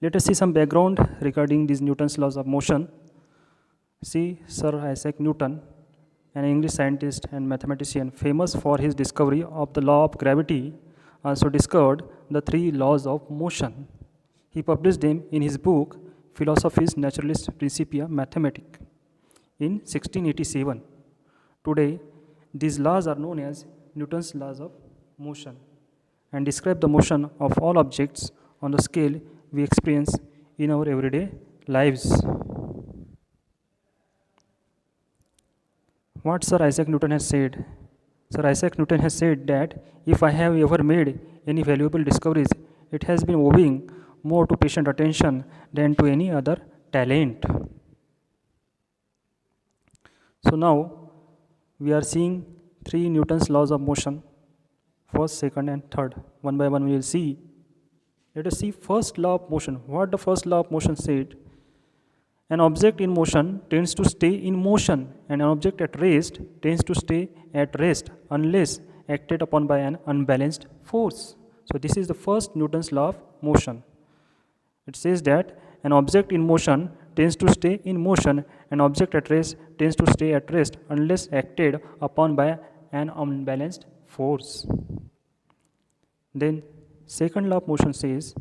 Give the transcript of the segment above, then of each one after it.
Let us see some background regarding these Newton's laws of motion. See, Sir Isaac Newton, an English scientist and mathematician famous for his discovery of the law of gravity, also discovered the three laws of motion. He published them in his book Philosophiae Naturalis Principia Mathematica in 1687. Today, these laws are known as Newton's laws of motion and describe the motion of all objects on the scale we experience in our everyday lives. What Sir Isaac Newton has said? Sir Isaac Newton has said that if I have ever made any valuable discoveries, it has been owing more to patient attention than to any other talent. So now we are seeing three Newton's laws of motion, first, second and third. One by one we will see. Let us see first law of motion. What the first law of motion said? An object in motion tends to stay in motion and an object at rest tends to stay at rest unless acted upon by an unbalanced force. So this is the first Newton's law of motion. It says that an object in motion tends to stay in motion and object at rest tends to stay at rest unless acted upon by an unbalanced force. Then second law of motion says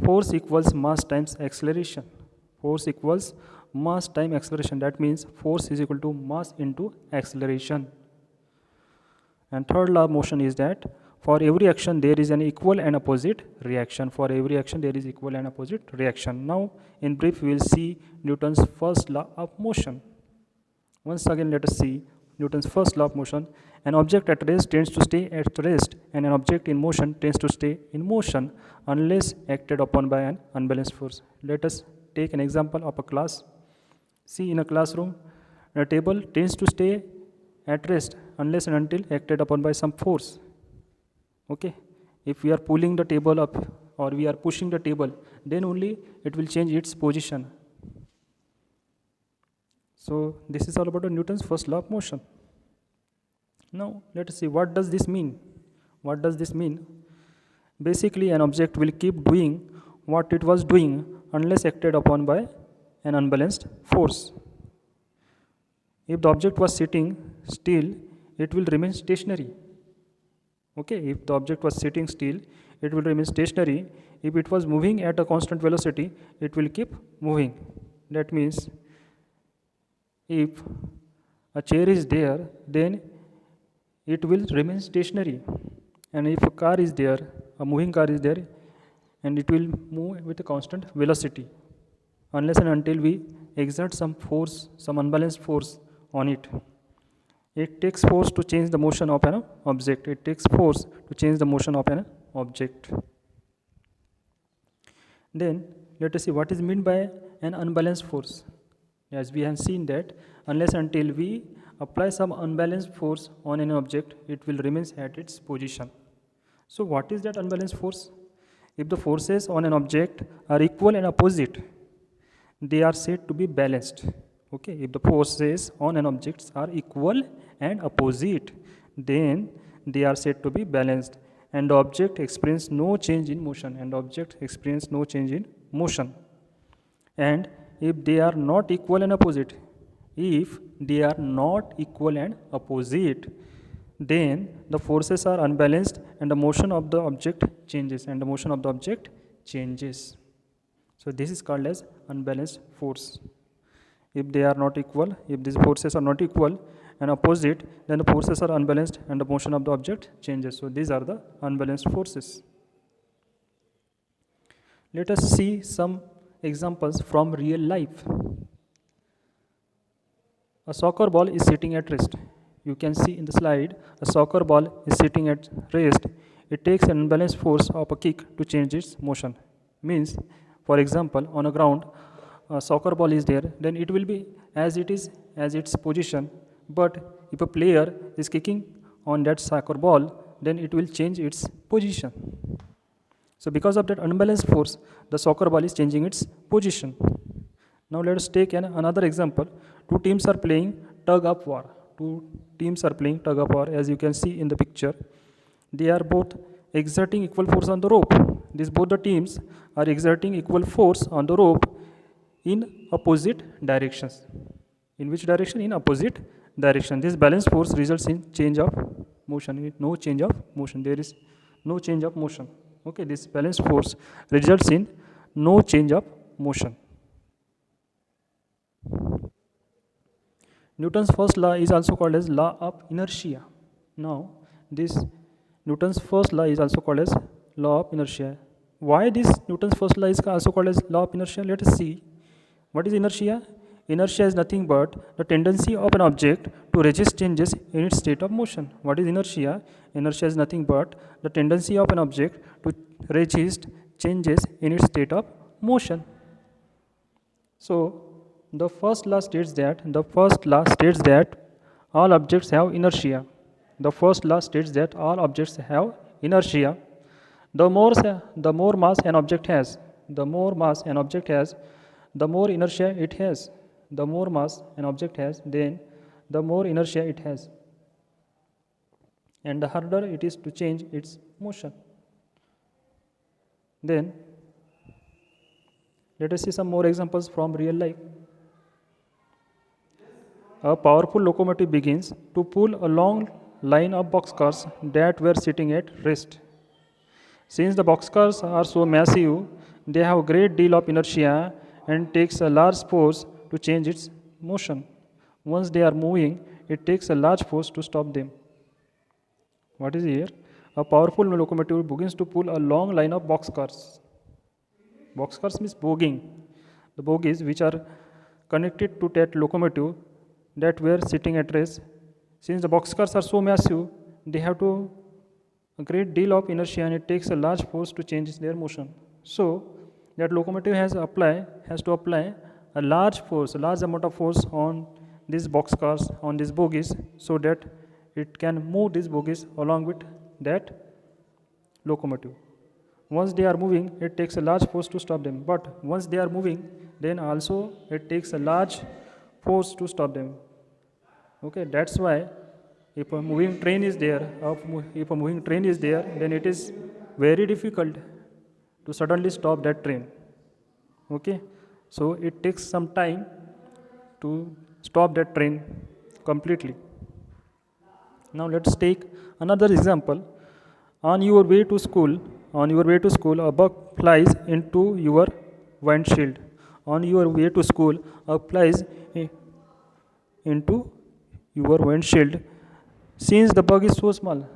force equals mass times acceleration. Force equals mass times acceleration. That means force is equal to mass into acceleration. And third law of motion is that for every action there is an equal and opposite reaction. For every action there is equal and opposite reaction. Now in brief we will see Newton's first law of motion. Once again let us see Newton's first law of motion. An object at rest tends to stay at rest and an object in motion tends to stay in motion unless acted upon by an unbalanced force. Let us take an example of a class. See, in a classroom, a table tends to stay at rest unless and until acted upon by some force. Okay, if we are pulling the table up or we are pushing the table, then only it will change its position. So this is all about the Newton's first law of motion. Now let us see, what does this mean? What does this mean? Basically, an object will keep doing what it was doing unless acted upon by an unbalanced force. If the object was sitting still, it will remain stationary. Okay, if the object was sitting still, it will remain stationary. If it was moving at a constant velocity, it will keep moving. That means if a chair is there, then it will remain stationary. And if a car is there, a moving car is there, and it will move with a constant velocity unless and until we exert some force, some unbalanced force on it. It takes force to change the motion of an object. It takes force to change the motion of an object. Then let us see what is meant by an unbalanced force. As we have seen that unless until we apply some unbalanced force on an object, it will remain at its position. So what is that unbalanced force? If the forces on an object are equal and opposite, they are said to be balanced. Okay, if the forces on an object are equal and opposite, then they are said to be balanced and the object experiences no change in motion And if they are not equal and opposite, then the forces are unbalanced and the motion of the object changes So this is called as unbalanced force. If they are not equal, if these forces are not equal and opposite, then the forces are unbalanced and the motion of the object changes. So these are the unbalanced forces. Let us see some examples from real life. A soccer ball is sitting at rest. You can see in the slide, a soccer ball is sitting at rest. It takes an unbalanced force of a kick to change its motion. Means, for example, on a ground, a soccer ball is there, then it will be as it is, as its position. But if a player is kicking on that soccer ball, then it will change its position. So because of that unbalanced force, the soccer ball is changing its position. Now let us take another example. Two teams are playing tug of war. As you can see in the picture. They are both exerting equal force on the rope. These both the teams are exerting equal force on the rope in opposite directions. In which direction? In opposite direction. This balance force results in change of motion. No change of motion. There is no change of motion. Okay, this balance force results in no change of motion. Newton's first law is also called as law of inertia. Now, this Newton's first law is also called as law of inertia. Why this Newton's first law is also called as law of inertia? Let us see. What is inertia? Inertia is nothing but the tendency of an object to resist changes in its state of motion. What is inertia? Inertia is nothing but the tendency of an object to resist changes in its state of motion. So, the first law states that all objects have inertia. The first law states that all objects have inertia. The more mass an object has, the more inertia it has. The more mass an object has, then the more inertia it has, and the harder it is to change its motion. Then let us see some more examples from real life. A powerful locomotive begins to pull a long line of boxcars that were sitting at rest. Since the boxcars are so massive, they have a great deal of inertia and takes a large force to change its motion. Once they are moving, it takes a large force to stop them. What is here? A powerful locomotive begins to pull a long line of boxcars. Boxcars means bogging. The bogies which are connected to that locomotive that were sitting at rest. Since the boxcars are so massive, they have to a great deal of inertia and it takes a large force to change their motion. So that locomotive has to apply a large amount of force on these boxcars, on these bogies, so that it can move these bogies along with that locomotive. Once they are moving, it takes a large force to stop them. But once they are moving, then also it takes a large force to stop them. Okay, that's why if a moving train is there, then it is very difficult to suddenly stop that train. Okay, so it takes some time to stop that train completely. Now let's take another example. On your way to school, a bug flies into your windshield. On your way to school, a flies into your windshield. Since the bug is so small,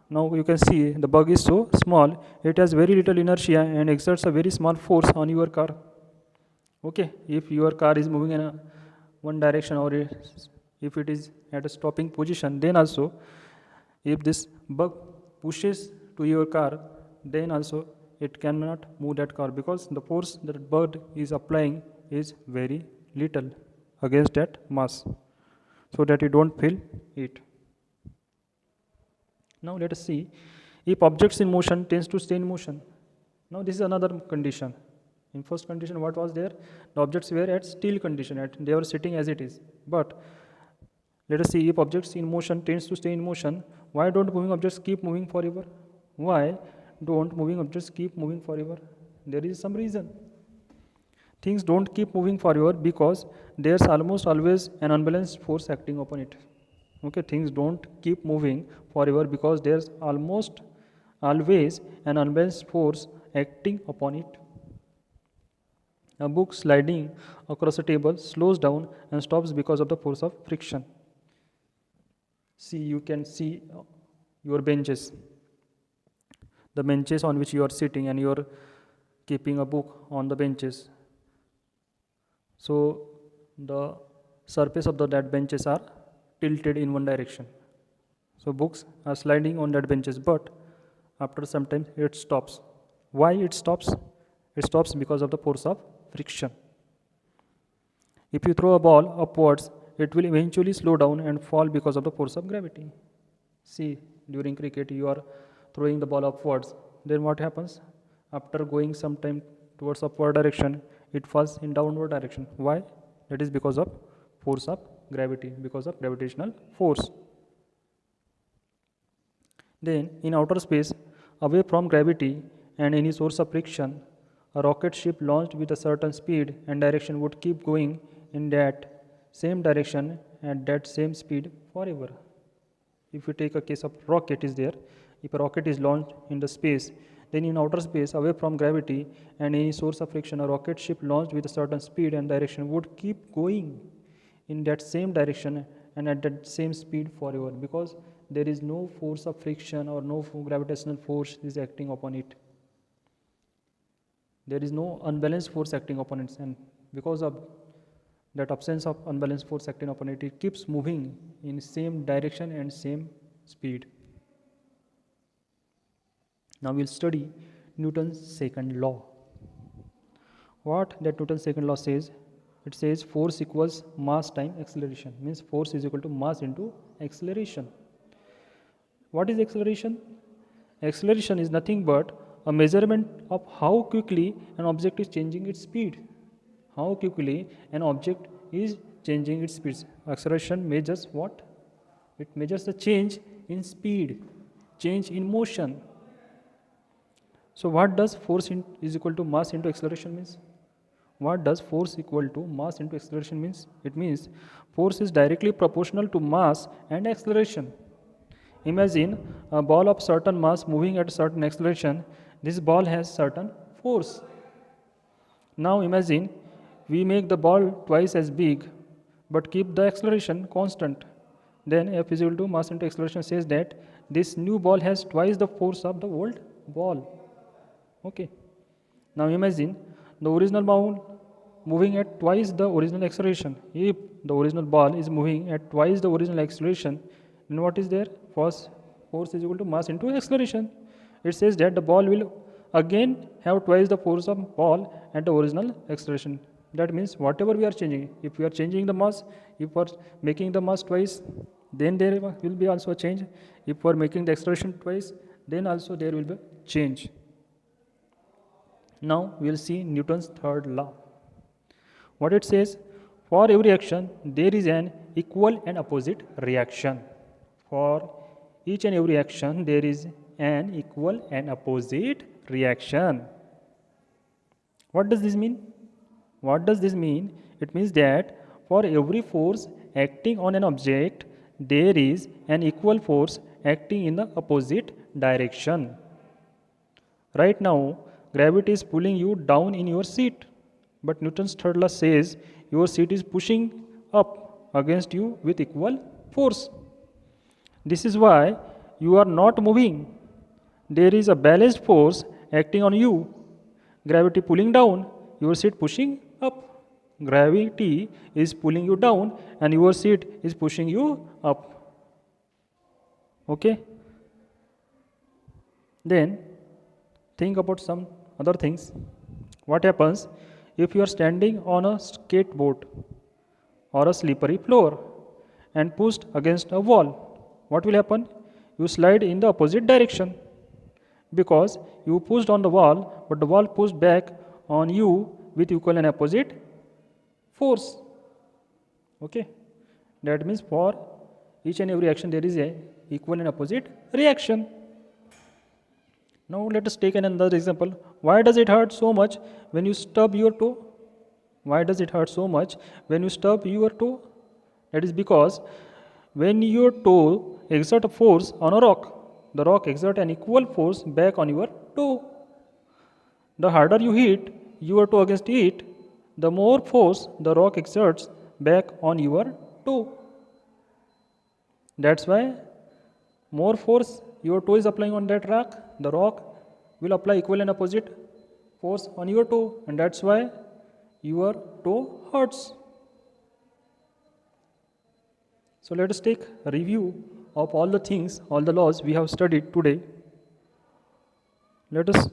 now you can see the bug is so small, it has very little inertia and exerts a very small force on your car. Okay, if your car is moving in one direction, or if it is at a stopping position, then also if this bug pushes to your car, then also it cannot move that car, because the force that bug is applying is very little against that mass, so that you don't feel it. Now let us see, if objects in motion tends to stay in motion. Now this is another condition. In first condition, what was there? The objects were at still condition, they were sitting as it is. But let us see, if objects in motion tends to stay in motion, why don't moving objects keep moving forever? Why don't moving objects keep moving forever? There is some reason. Things don't keep moving forever because there's almost always an unbalanced force acting upon it. Okay, things don't keep moving forever because there's almost always an unbalanced force acting upon it. A book sliding across a table slows down and stops because of the force of friction. See, you can see your benches, the benches on which you are sitting, and you are keeping a book on the benches. So the surface of that benches are tilted in one direction. So books are sliding on that benches, but after some time it stops. Why it stops? It stops because of the force of friction. If you throw a ball upwards, it will eventually slow down and fall because of the force of gravity. See, during cricket you are throwing the ball upwards, then what happens? After going some time towards upward direction, it falls in downward direction. Why? That is because of force of gravity, because of gravitational force. Then in outer space, away from gravity, and any source of friction, a rocket ship launched with a certain speed and direction would keep going in that same direction at that same speed forever. If you take a case of rocket is there, if a rocket is launched in the space, then in outer space away from gravity and any source of friction, a rocket ship launched with a certain speed and direction would keep going in that same direction and at that same speed forever, because there is no force of friction or no gravitational force is acting upon it. There is no unbalanced force acting upon it, and because of that absence of unbalanced force acting upon it, it keeps moving in same direction and same speed. Now we'll study Newton's second law. What that Newton's second law says? It says force equals mass time acceleration, means force is equal to mass into acceleration. What is acceleration? Acceleration is nothing but a measurement of how quickly an object is changing its speed. How quickly an object is changing its speed. Acceleration measures what? It measures the change in speed, change in motion. So what does force is equal to mass into acceleration means? What does force equal to mass into acceleration means? It means force is directly proportional to mass and acceleration. Imagine a ball of certain mass moving at a certain acceleration. This ball has certain force. Now imagine we make the ball twice as big but keep the acceleration constant. Then F is equal to mass into acceleration says that this new ball has twice the force of the old ball. Okay. Now imagine the original ball moving at twice the original acceleration. If the original ball is moving at twice the original acceleration, then what is there? Force is equal to mass into acceleration. It says that the ball will again have twice the force of ball at the original acceleration. That means whatever we are changing, if we are changing the mass, if we are making the mass twice, then there will be also a change. If we are making the acceleration twice, then also there will be change. Now we will see Newton's third law. What it says? For every action, there is an equal and opposite reaction. For each and every action, there is an equal and opposite reaction. What does this mean? What does this mean? It means that for every force acting on an object, there is an equal force acting in the opposite direction. Right now, gravity is pulling you down in your seat, but Newton's third law says your seat is pushing up against you with equal force. This is why you are not moving. There is a balanced force acting on you. Gravity pulling down, your seat pushing up. Gravity is pulling you down and your seat is pushing you up. Okay? Then think about some other things. What happens if you are standing on a skateboard or a slippery floor and pushed against a wall? What will happen? You slide in the opposite direction because you pushed on the wall, but the wall pushed back on you with equal and opposite force. Okay? That means for each and every action there is a equal and opposite reaction. Now let us take another example. Why does it hurt so much when you stub your toe? Why does it hurt so much when you stub your toe? That is because when your toe exerts a force on a rock, the rock exerts an equal force back on your toe. The harder you hit your toe against it, the more force the rock exerts back on your toe. That's why more force your toe is applying on that rock, the rock will apply equal and opposite force on your toe, and that's why your toe hurts. So let us take a review of all the things, all the laws we have studied today. Let us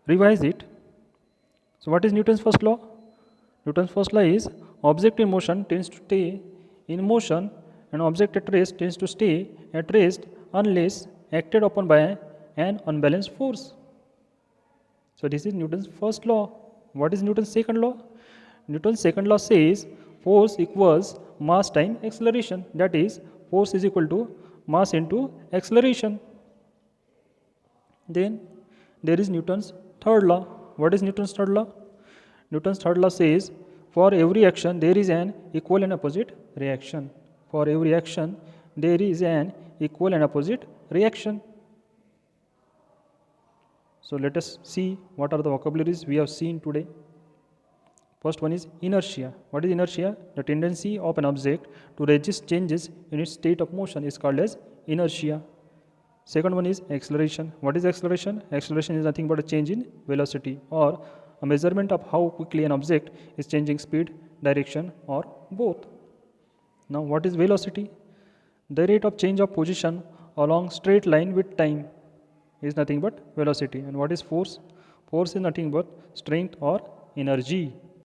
revise it. So what is Newton's first law? Newton's first law is object in motion tends to stay in motion and object at rest tends to stay at rest unless acted upon by an unbalanced force. So this is Newton's first law. What is Newton's second law? Newton's second law says force equals mass time acceleration. That is, force is equal to mass into acceleration. Then there is Newton's third law. What is Newton's third law? Newton's third law says for every action there is an equal and opposite reaction. For every action there is an equal and opposite reaction. So let us see what are the vocabularies we have seen today. First one is inertia. What is inertia? The tendency of an object to resist changes in its state of motion is called as inertia. Second one is acceleration. What is acceleration? Acceleration is nothing but a change in velocity or a measurement of how quickly an object is changing speed, direction, or both. Now what is velocity? The rate of change of position along straight line with time is nothing but velocity. And what is force? Force is nothing but strength or energy.